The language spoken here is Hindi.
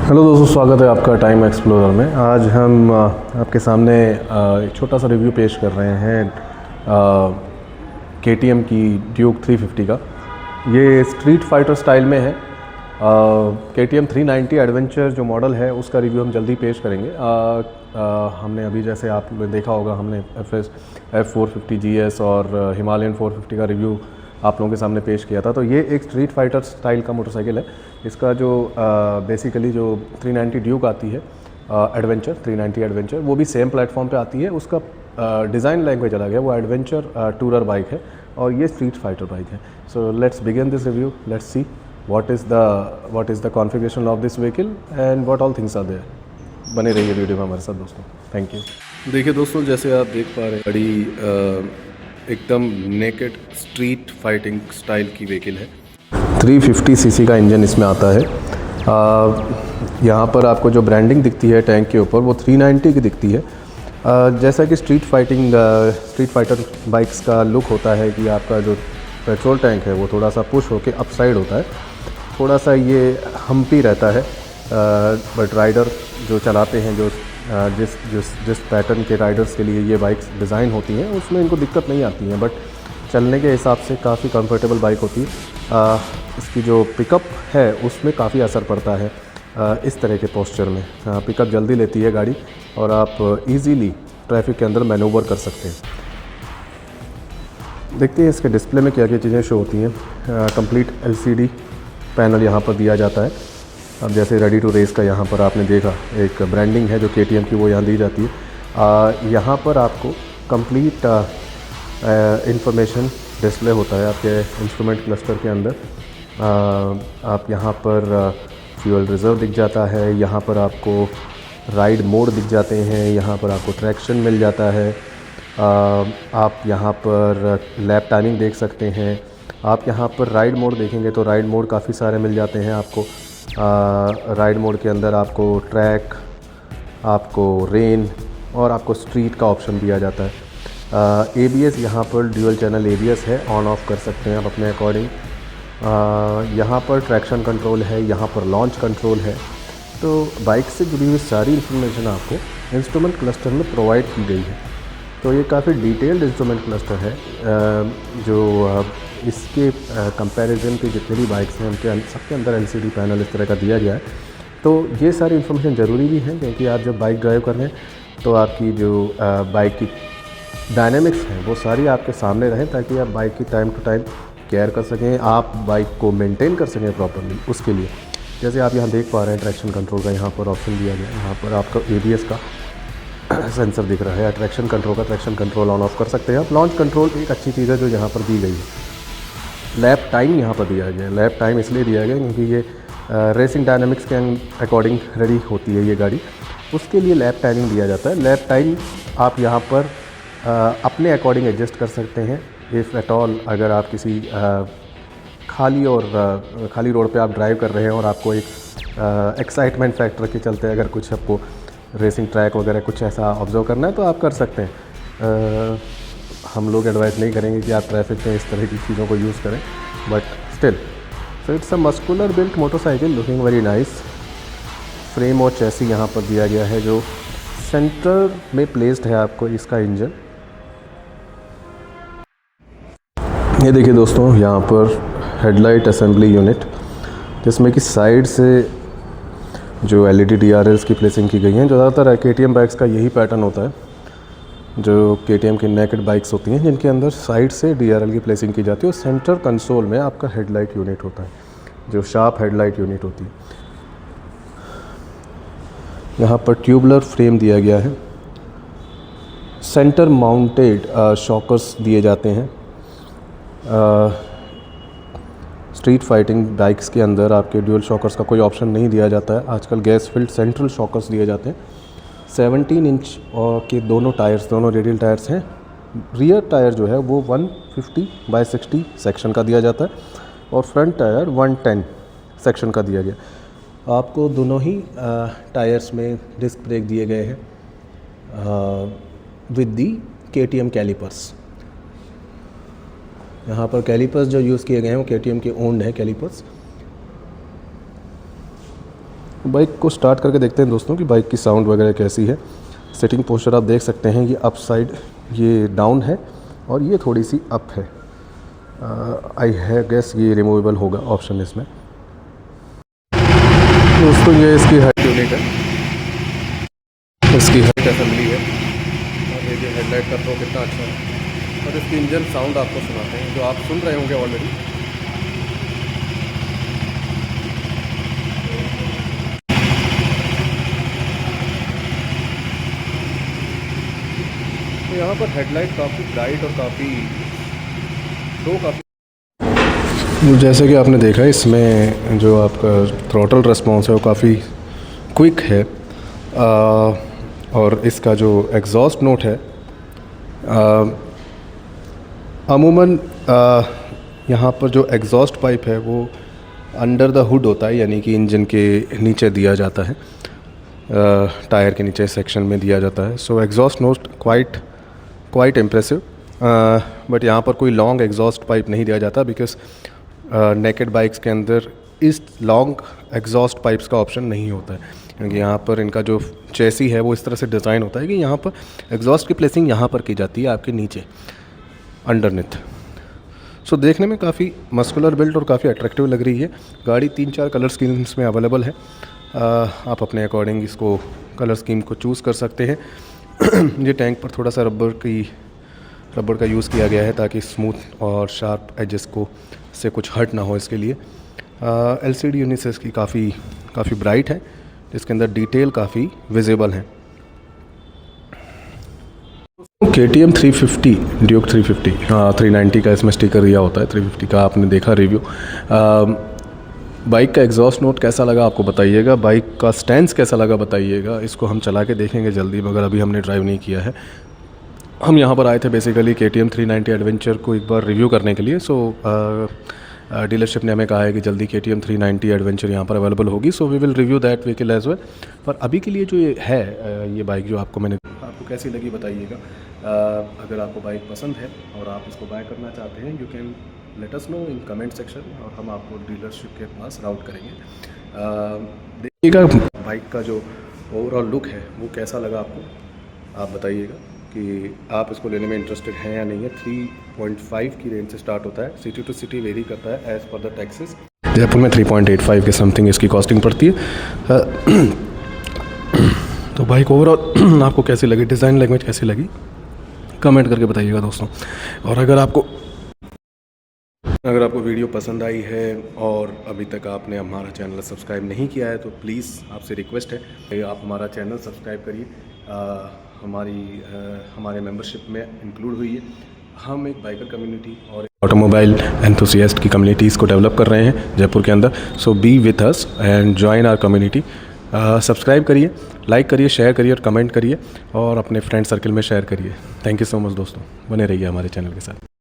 हेलो दोस्तों, स्वागत है आपका टाइम एक्सप्लोरर में। आज हम आपके सामने एक छोटा सा रिव्यू पेश कर रहे हैं KTM की ड्यूक 350 का। ये स्ट्रीट फाइटर स्टाइल में है। KTM 390 एडवेंचर जो मॉडल है उसका रिव्यू हम जल्दी पेश करेंगे। हमने अभी, जैसे आप लोगों ने देखा होगा, हमने F450 GS और हिमालयन 450 का रिव्यू आप लोगों के सामने पेश किया था। तो ये एक स्ट्रीट फाइटर स्टाइल का मोटरसाइकिल है। इसका जो बेसिकली जो 390 ड्यूक आती है एडवेंचर, 390 एडवेंचर, वो भी सेम प्लेटफॉर्म पे आती है। उसका डिज़ाइन लैंग्वेज अलग है, वो एडवेंचर टूरर बाइक है और ये स्ट्रीट फाइटर बाइक है। So let's begin this review, let's see what is the configuration of this vehicle and what all things are there। बने रहिए वीडियो में हमारे साथ दोस्तों। Thank you. देखिए दोस्तों, जैसे आप देख पा रहे हैं, बड़ी एकदम नेकेड स्ट्रीट फाइटिंग स्टाइल की व्हीकल है। 350 सीसी का इंजन इसमें आता है। यहाँ पर आपको जो ब्रांडिंग दिखती है टैंक के ऊपर, वो 390 की दिखती है। जैसा कि स्ट्रीट फाइटर बाइक्स का लुक होता है कि आपका जो पेट्रोल टैंक है वो थोड़ा सा पुश होके अप साइड होता है, थोड़ा सा ये हम्पी रहता है। बट राइडर जो चलाते हैं, जो जिस पैटर्न के राइडर्स के लिए ये बाइक्स डिज़ाइन होती हैं, उसमें इनको दिक्कत नहीं आती है। बट चलने के हिसाब से काफ़ी कंफर्टेबल बाइक होती है। इसकी जो पिकअप है उसमें काफ़ी असर पड़ता है इस तरह के पोस्चर में। पिकअप जल्दी लेती है गाड़ी और आप इजीली ट्रैफिक के अंदर मैनूवर कर सकते हैं। देखते हैं इसके डिस्प्ले में क्या क्या चीज़ें शो होती हैं। कंप्लीट LCD पैनल यहाँ पर दिया जाता है। अब जैसे रेडी टू रेस का यहाँ पर आपने देखा, एक ब्रांडिंग है जो KTM की, वो यहाँ दी जाती है। यहाँ पर आपको कंप्लीट इंफॉर्मेशन डिस्प्ले होता है आपके इंस्ट्रूमेंट क्लस्टर के अंदर। आप यहाँ पर फ्यूल रिज़र्व दिख जाता है, यहाँ पर आपको राइड मोड दिख जाते हैं, यहाँ पर आपको ट्रैक्शन मिल जाता है। आप यहाँ पर लैप टाइमिंग देख सकते हैं। आप यहाँ पर राइड मोड देखेंगे तो राइड मोड काफ़ी सारे मिल जाते हैं आपको। राइड मोड के अंदर आपको ट्रैक, आपको रेन और आपको स्ट्रीट का ऑप्शन दिया जाता है। ABS यहाँ पर ड्यूअल चैनल ABS है, ऑन ऑफ कर सकते हैं आप अपने अकॉर्डिंग। यहाँ पर ट्रैक्शन कंट्रोल है, यहाँ पर लॉन्च कंट्रोल है। तो बाइक से जुड़ी हुई सारी इन्फॉर्मेशन आपको इंस्ट्रूमेंट क्लस्टर में प्रोवाइड की गई है। तो ये काफ़ी डिटेल्ड इंस्ट्रूमेंट क्लस्टर है जो इसके कंपैरिजन के जितने भी बाइक्स हैं उनके सबके अंदर LCD पैनल इस तरह का दिया गया है। तो ये सारी इन्फॉर्मेशन ज़रूरी भी है, क्योंकि आप जब बाइक ड्राइव कर रहे हैं तो आपकी जो बाइक की डायनेमिक्स हैं वो सारी आपके सामने रहें, ताकि आप बाइक की टाइम टू टाइम केयर कर सकें, आप बाइक को मेंटेन कर सकें प्रॉपर्ली। उसके लिए जैसे आप यहाँ देख पा रहे हैं, ट्रैक्शन कंट्रोल का यहाँ पर ऑप्शन दिया गया है। यहाँ पर आपका ABS का सेंसर दिख रहा है। ट्रैक्शन कंट्रोल का ट्रैक्शन कंट्रोल ऑन ऑफ कर सकते हैं आप। लॉन्च कंट्रोल एक अच्छी चीज़ है जो यहाँ पर दी गई है। लैप टाइम यहाँ पर दिया गया है। लैप टाइम इसलिए दिया गया क्योंकि ये रेसिंग डायनामिक्स के अकॉर्डिंग रेडी होती है ये गाड़ी, उसके लिए लैप टाइमिंग दिया जाता है। लैप टाइम आप यहाँ पर अपने अकॉर्डिंग एडजस्ट कर सकते हैं। इफ़ एट ऑल अगर आप किसी खाली रोड पे आप ड्राइव कर रहे हैं और आपको एक एक्साइटमेंट फैक्टर के चलते अगर कुछ आपको रेसिंग ट्रैक वगैरह कुछ ऐसा ऑब्जर्व करना है तो आप कर सकते हैं। हम लोग एडवाइस नहीं करेंगे कि आप ट्रैफिक में इस तरह की चीज़ों को यूज़ करें, but still so it's a muscular built motorcycle looking very nice. Frame और चैसी यहाँ पर दिया गया है जो सेंटर में प्लेस्ड है आपको इसका इंजन। ये देखिए दोस्तों, यहाँ पर हेडलाइट असेंबली यूनिट, जिसमें कि साइड से जो LED DRLs की प्लेसिंग की गई हैं। ज़्यादातर KTM बाइक्स का यही पैटर्न होता है, जो KTM की नेकेड बाइक्स होती हैं जिनके अंदर साइड से DRL की प्लेसिंग की जाती है। और सेंटर कंसोल में आपका हेडलाइट यूनिट होता है, जो शार्प हेडलाइट यूनिट होती है। यहाँ पर ट्यूबुलर फ्रेम दिया गया है। सेंटर माउंटेड शॉकर्स दिए जाते हैं। स्ट्रीट फाइटिंग बाइक्स के अंदर आपके ड्यूल शॉकर्स का कोई ऑप्शन नहीं दिया जाता है। आजकल गैस फिल्ड सेंट्रल शॉकर्स दिए जाते हैं। 17 इंच और के दोनों टायर्स, दोनों रेडियल टायर्स हैं। रियर टायर जो है वो 150/60 सेक्शन का दिया जाता है और फ्रंट टायर 110 सेक्शन का दिया गया। आपको दोनों ही टायर्स में डिस्क ब्रेक दिए गए हैं विद दी KTM कैलिपर्स। यहाँ पर कैलिपर्स जो यूज़ किए गए हैं वो KTM के ओन्ड है कैलिपर्स। बाइक को स्टार्ट करके देखते हैं दोस्तों कि बाइक की साउंड वगैरह कैसी है। सिटिंग पोस्चर आप देख सकते हैं, ये अप साइड ये डाउन है और ये थोड़ी सी अप है। आई है गैस ये रिमूवेबल होगा ऑप्शन इसमें। दोस्तों ये इसकी हाइट यूनिट है, इसकी हाइट असेंबली है और ये जो हेडलाइट का प्रो कितना अच्छा है। और इसकी इंजन साउंड आपको सुनाते हैं जो आप सुन रहे होंगे ऑलरेडी। तो यहाँ पर हेडलाइट काफ़ी ब्राइट और काफ़ी जैसे कि आपने देखा इसमें जो आपका थ्रॉटल रिस्पॉन्स है वो काफ़ी क्विक है। और इसका जो एग्जॉस्ट नोट है अमूमन यहाँ पर जो एग्जॉस्ट पाइप है वो अंडर द हुड होता है, यानी कि इंजन के नीचे दिया जाता है, टायर के नीचे सेक्शन में दिया जाता है। So exhaust note quite impressive. But यहाँ पर कोई लॉन्ग एग्जॉस्ट पाइप नहीं दिया जाता बिकॉज नेकेड बाइक्स के अंदर इस लॉन्ग एग्जॉस्ट पाइप्स का ऑप्शन नहीं होता है, क्योंकि यहाँ पर इनका जो चेसी है वो इस तरह से डिज़ाइन होता है कि यहाँ पर एग्जॉस्ट की प्लेसिंग यहाँ पर की जाती है आपके नीचे अंडरनेथ। सो देखने में काफ़ी मस्कुलर बिल्ड और काफ़ी अट्रैक्टिव लग रही है। गाड़ी 3-4 कलर स्कीम्स में अवेलेबल है। आप अपने अकॉर्डिंग इसको कलर स्कीम को चूज़ कर सकते हैं। ये टैंक पर थोड़ा सा रबर का यूज़ किया गया है ताकि स्मूथ और शार्प एजेस को से कुछ हट ना हो इसके लिए। LCD यूनिट से इसकी काफ़ी ब्राइट है, जिसके अंदर डिटेल काफ़ी विजिबल है। KTM 350 ड्यूक 350 390 का इसमें स्टिकर दिया होता है। 350 का आपने देखा रिव्यू। बाइक का एग्जॉस्ट नोट कैसा लगा आपको बताइएगा, बाइक का स्टैंस कैसा लगा बताइएगा। इसको हम चला के देखेंगे जल्दी, मगर अभी हमने ड्राइव नहीं किया है। हम यहाँ पर आए थे बेसिकली KTM 390 एडवेंचर को एक बार रिव्यू करने के लिए। सो डीलरशिप ने हमें कहा है कि जल्दी KTM 390 एडवेंचर यहाँ पर अवेलेबल होगी। So we will review that vehicle as well. पर अभी के लिए जो ये है ये बाइक जो आपको कैसी लगी बताइएगा। अगर आपको बाइक पसंद है और आप इसको बाय करना चाहते हैं, you can let us know in comment section और हम आपको डीलरशिप के पास राउट करेंगे। देखिएगा बाइक का जो ओवरऑल लुक है वो कैसा लगा आपको, आप बताइएगा कि आप इसको लेने में इंटरेस्टेड हैं या नहीं है। 3.5 की रेंज से स्टार्ट होता है, सिटी टू सिटी वेरी करता है as per the taxes. Jaipur में 3.85 के समथिंग इसकी कॉस्टिंग पड़ती है। तो बाइक ओवरऑल आपको कैसी लगी, डिज़ाइन लैंग्वेज कैसी लगी, कमेंट करके बताइएगा दोस्तों। और अगर आपको वीडियो पसंद आई है और अभी तक आपने हमारा चैनल सब्सक्राइब नहीं किया है तो प्लीज़ आपसे रिक्वेस्ट है कि आप हमारा चैनल सब्सक्राइब करिए। हमारे मेंबरशिप में इंक्लूड हुई है। हम एक बाइकर कम्युनिटी और ऑटोमोबाइल एंथुसियास्ट की कम्युनिटीज़ को डेवलप कर रहे हैं जयपुर के अंदर। So be with us and join our community. Subscribe करिए, लाइक करिए, शेयर करिए और कमेंट करिए और अपने फ्रेंड सर्कल में शेयर करिए। थैंक यू सो मच दोस्तों, बने रहिए हमारे चैनल के साथ।